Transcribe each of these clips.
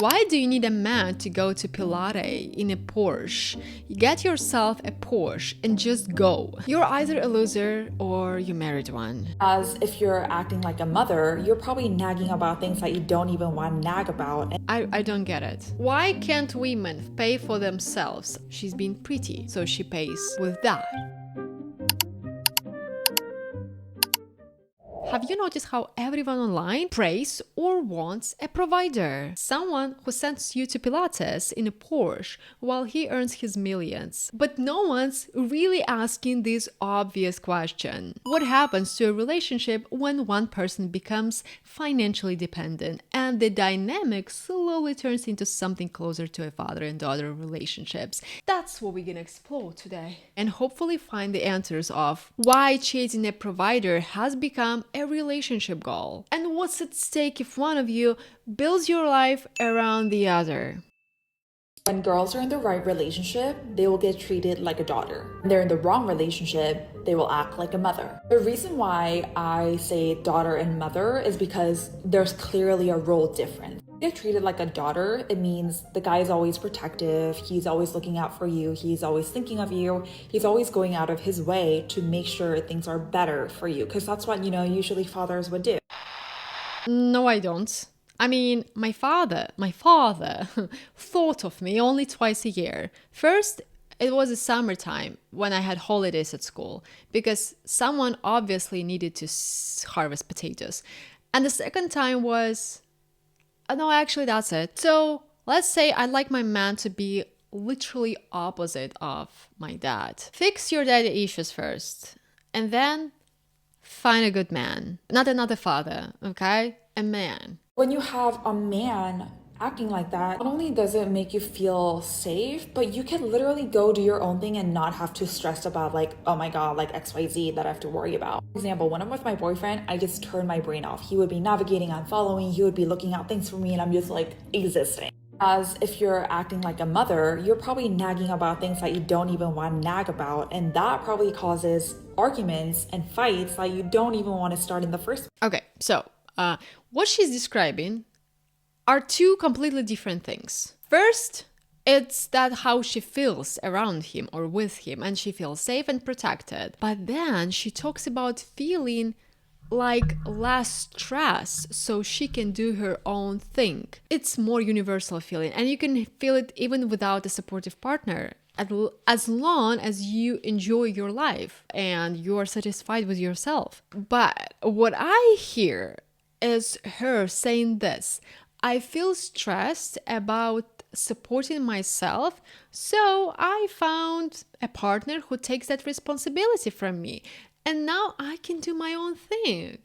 Why do you need a man to go to Pilates in a Porsche? You get yourself a Porsche and just go. You're either a loser or you married one. As if you're acting like a mother, you're probably nagging about things that you don't even want to nag about. I don't get it. Why can't women pay for themselves? She's been pretty, so she pays with that. Have you noticed how everyone online prays or wants a provider? Someone who sends you to Pilates in a Porsche while he earns his millions. But no one's really asking this obvious question. What happens to a relationship when one person becomes financially dependent and the dynamic slowly turns into something closer to a father and daughter relationships? That's what we're gonna explore today. And hopefully find the answers of why chasing a provider has become a relationship goal, and what's at stake if one of you builds your life around the other. When girls are in the right relationship, they will get treated like a daughter. When they're in the wrong relationship, they will act like a mother. The reason why I say daughter and mother is because there's clearly a role difference. Get treated like a daughter, it means the guy is always protective, he's always looking out for you, he's always thinking of you, he's always going out of his way to make sure things are better for you, because that's what, usually fathers would do. No, I don't. I mean, my father thought of me only twice a year. First, it was the summertime when I had holidays at school because someone obviously needed to harvest potatoes. And the second time was, no, actually that's it. So let's say I'd like my man to be literally opposite of my dad. Fix your daddy issues first and then find a good man. Not another father, okay? A man. When you have a man acting like that, not only does it make you feel safe, but you can literally go do your own thing and not have to stress about oh my god, XYZ that I have to worry about. For example, when I'm with my boyfriend, I just turn my brain off. He would be navigating, I'm following, he would be looking out things for me, and I'm just existing. As if you're acting like a mother, you're probably nagging about things that you don't even want to nag about, and that probably causes arguments and fights that you don't even want to start in the first place. Okay, so what she's describing are two completely different things. First, it's that how she feels around him or with him, and she feels safe and protected. But then she talks about feeling less stress so she can do her own thing. It's more universal feeling, and you can feel it even without a supportive partner. As long as you enjoy your life and you are satisfied with yourself. But what I hear is her saying this: I feel stressed about supporting myself, so I found a partner who takes that responsibility from me. And now I can do my own thing,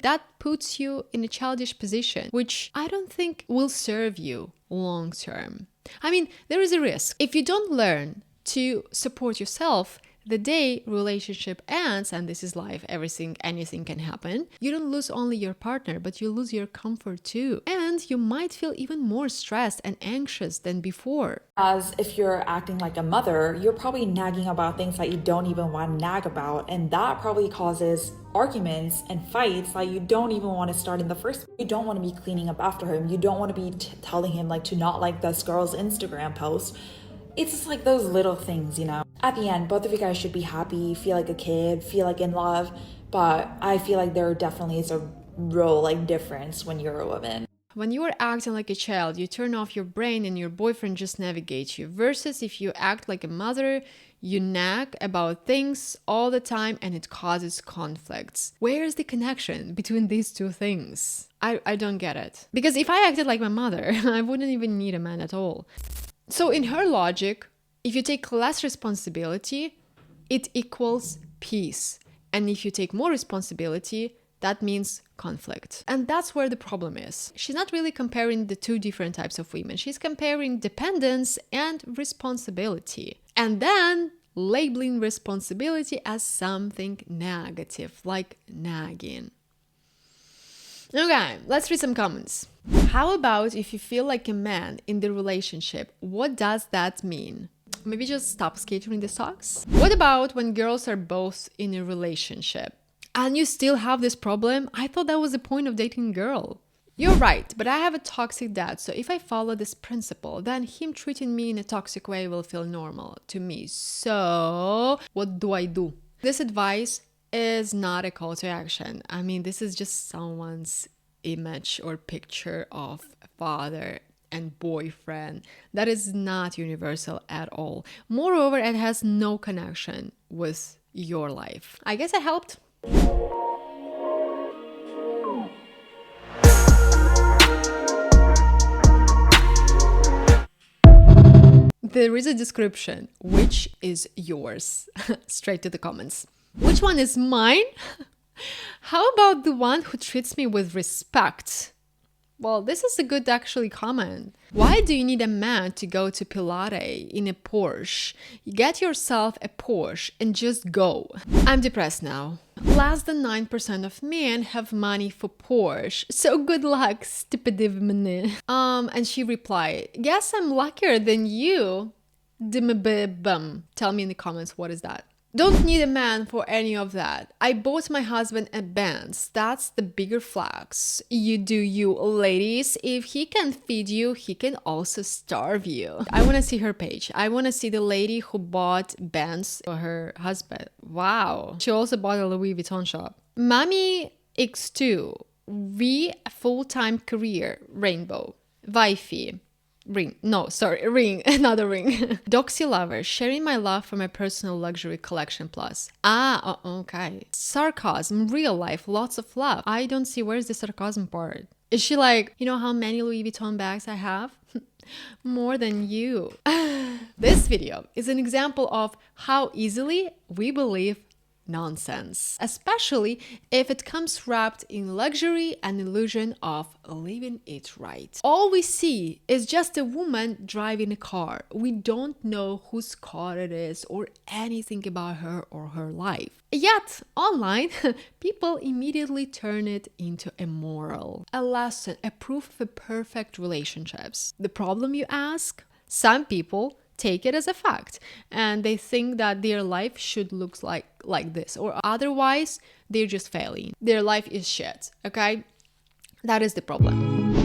That puts you in a childish position, which I don't think will serve you long term. I mean, there is a risk. If you don't learn to support yourself, the day relationship ends, and this is life, anything can happen, you don't lose only your partner, but you lose your comfort too. And you might feel even more stressed and anxious than before. As if you're acting like a mother, you're probably nagging about things that you don't even want to nag about, and that probably causes arguments and fights that you don't even want to start in the first place. You don't want to be cleaning up after him. You don't want to be telling him to not like this girl's Instagram post. It's just those little things, At the end, both of you guys should be happy, feel like a kid, feel like in love, but I feel like there definitely is a role difference when you're a woman. When you are acting like a child, you turn off your brain and your boyfriend just navigates you. Versus if you act like a mother, you nag about things all the time and it causes conflicts. Where is the connection between these two things? I don't get it. Because if I acted like my mother, I wouldn't even need a man at all. So in her logic, if you take less responsibility, it equals peace. And if you take more responsibility, that means conflict. And that's where the problem is. She's not really comparing the two different types of women. She's comparing dependence and responsibility. And then labeling responsibility as something negative, like nagging. Okay, let's read some comments. How about if you feel like a man in the relationship? What does that mean? Maybe just stop skatering the socks? What about when girls are both in a relationship and you still have this problem? I thought that was the point of dating a girl. You're right, but I have a toxic dad, so if I follow this principle, then him treating me in a toxic way will feel normal to me. So, what do I do? This advice is not a call to action. I mean, this is just someone's image or picture of a father and boyfriend that is not universal at all. Moreover, it has no connection with your life. I guess I helped. There is a description. Which is yours? Straight to the comments. Which one is mine? How about the one who treats me with respect? Well, this is a good actually comment. Why do you need a man to go to Pilates in a Porsche? Get yourself a Porsche and just go. I'm depressed now. Less than 9% of men have money for Porsche. So good luck, stupid woman. And she replied, guess I'm luckier than you. Dim-a-bim. Tell me in the comments, what is that? Don't need a man for any of that. I bought my husband a Benz. That's the bigger flex. You do you, ladies. If he can feed you, he can also starve you. I want to see her page. I want to see the lady who bought Benz for her husband. Wow. She also bought a Louis Vuitton shop. Mommy X2. V full-time career. Rainbow. Wifey. Ring. Another ring. Doxy lover, sharing my love for my personal luxury collection plus. Okay. Sarcasm, real life, lots of love. I don't see where's the sarcasm part. Is she like, you know how many Louis Vuitton bags I have? More than you. This video is an example of how easily we believe nonsense, especially if it comes wrapped in luxury and illusion of living it right. All we see is just a woman driving a car. We don't know whose car it is or anything about her or her life. Yet, online, people immediately turn it into a moral, a lesson, a proof of a perfect relationships. The problem, you ask? Some people take it as a fact and they think that their life should look like this, or otherwise they're just failing. Their life is shit, okay? That is the problem.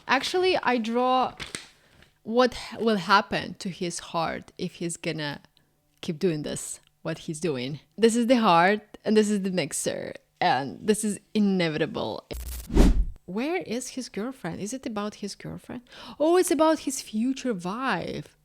Actually, I draw what will happen to his heart if he's gonna keep doing this, what he's doing. This is the heart and this is the mixer and this is inevitable. Where is his girlfriend? Is it about his girlfriend? Oh, it's about his future wife.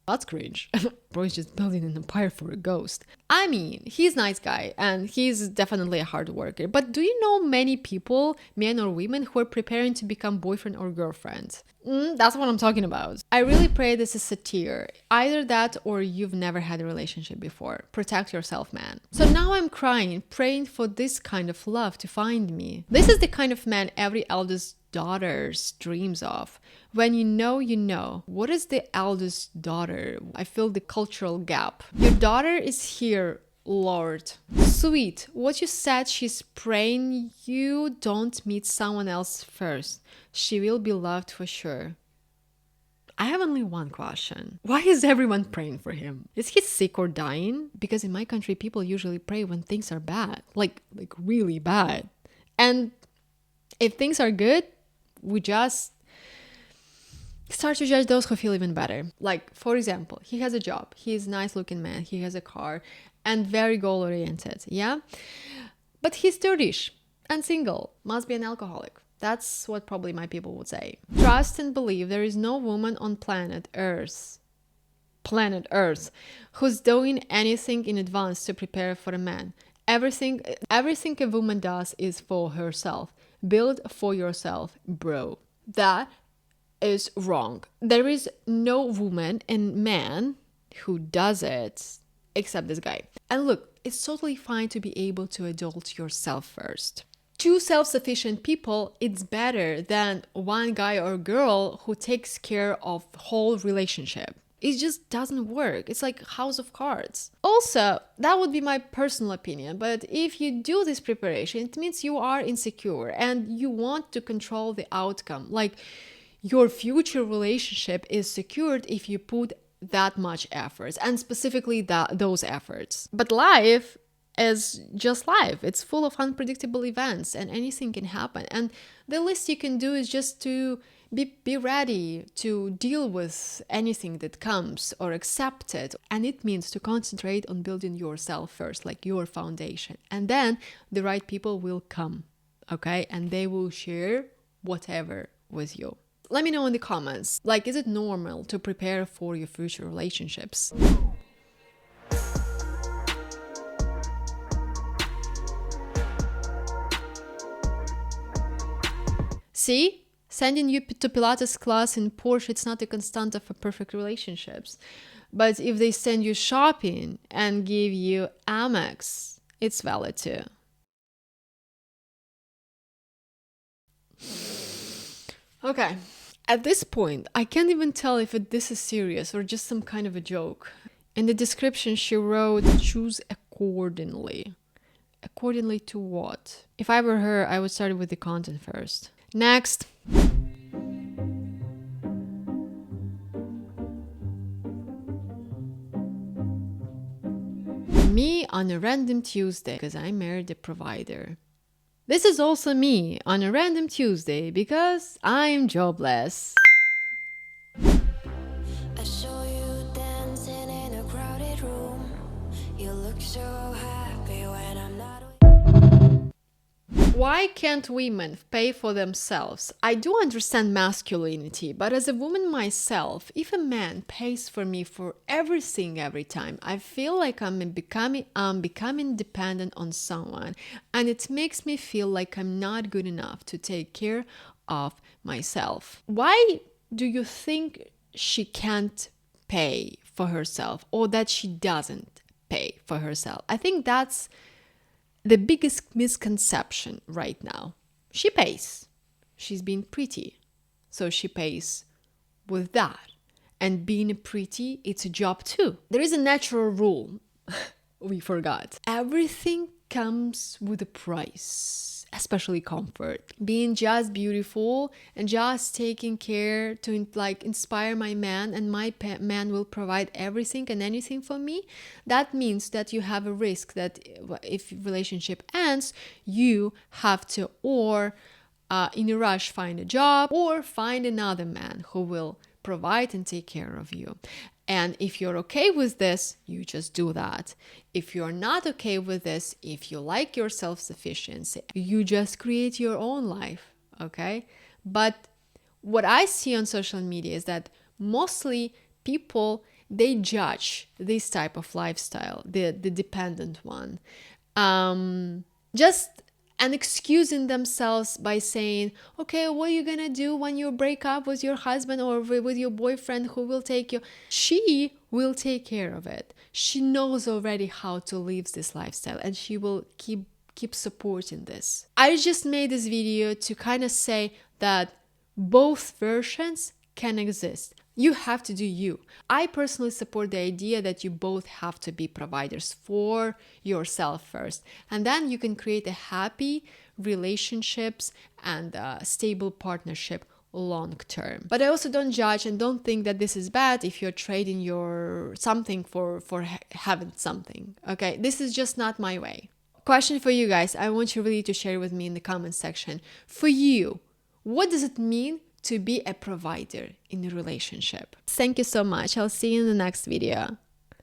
That's cringe. Bro is just building an empire for a ghost. I mean, he's a nice guy and he's definitely a hard worker. But do you know many people, men or women, who are preparing to become boyfriend or girlfriend? That's what I'm talking about. I really pray this is satire. Either that or you've never had a relationship before. Protect yourself, man. So now I'm crying, praying for this kind of love to find me. This is the kind of man every eldest daughter's dreams of. When you know, you know. What is the eldest daughter? I feel the cultural gap. Your daughter is here, Lord. Sweet, what you said, she's praying you don't meet someone else first. She will be loved for sure. I have only one question. Why is everyone praying for him? Is he sick or dying? Because in my country, people usually pray when things are bad. Like really bad. And if things are good, we just start to judge those who feel even better. Like, for example, he has a job. He's a nice looking man. He has a car and very goal oriented. Yeah. But he's still rich and single. Must be an alcoholic. That's what probably my people would say. Trust and believe there is no woman on planet Earth who's doing anything in advance to prepare for a man. Everything a woman does is for herself. Build for yourself, bro. That is wrong. There is no woman and man who does it except this guy. And look, it's totally fine to be able to adult yourself first. Two self-sufficient people, it's better than one guy or girl who takes care of whole relationship. It just doesn't work. It's like house of cards. Also, that would be my personal opinion, but if you do this preparation, it means you are insecure and you want to control the outcome. Like, your future relationship is secured if you put that much efforts, and specifically those efforts. But life is just life. It's full of unpredictable events and anything can happen. And the least you can do is just to be ready to deal with anything that comes or accept it. And it means to concentrate on building yourself first, like your foundation. And then the right people will come, okay? And they will share whatever with you. Let me know in the comments, like, is it normal to prepare for your future relationships? See? Sending you to Pilates class in Porsche, it's not a constant of a perfect relationships. But if they send you shopping and give you Amex, it's valid too. Okay, at this point, I can't even tell if this is serious or just some kind of a joke. In the description, she wrote, choose accordingly. Accordingly to what? If I were her, I would start with the content first. Next. Me on a random Tuesday because I married a provider. This is also me on a random Tuesday because I'm jobless. I saw you dancing in a crowded room. You look so happy when I'm not. Why can't women pay for themselves? I do understand masculinity, but as a woman myself, if a man pays for me for everything every time, I feel like I'm becoming dependent on someone, and it makes me feel like I'm not good enough to take care of myself. Why do you think she can't pay for herself, or that she doesn't pay for herself? I think that's the biggest misconception right now. She pays. She's being pretty, so she pays with that. And being pretty, it's a job too. There is a natural rule we forgot. Everything comes with a price, especially comfort. Being just beautiful and just taking care to like inspire my man, and my man will provide everything and anything for me. That means that you have a risk that if relationship ends, you have to or in a rush find a job or find another man who will provide and take care of you. And if you're okay with this, you just do that. If you're not okay with this, if you like your self-sufficiency, you just create your own life, okay? But what I see on social media is that mostly people, they judge this type of lifestyle, the dependent one, and excusing themselves by saying, okay, what are you gonna do when you break up with your husband or with your boyfriend? Who will take you? She will take care of it. She knows already how to live this lifestyle, and she will keep supporting this. I just made this video to kind of say that both versions can exist. You have to do you. I personally support the idea that you both have to be providers for yourself first, and then you can create a happy relationships and a stable partnership long term. But I also don't judge and don't think that this is bad if you're trading your something for having something. Okay, this is just not my way. Question for you guys. I want you really to share with me in the comment section. For you, what does it mean to be a provider in a relationship? Thank you so much. I'll see you in the next video.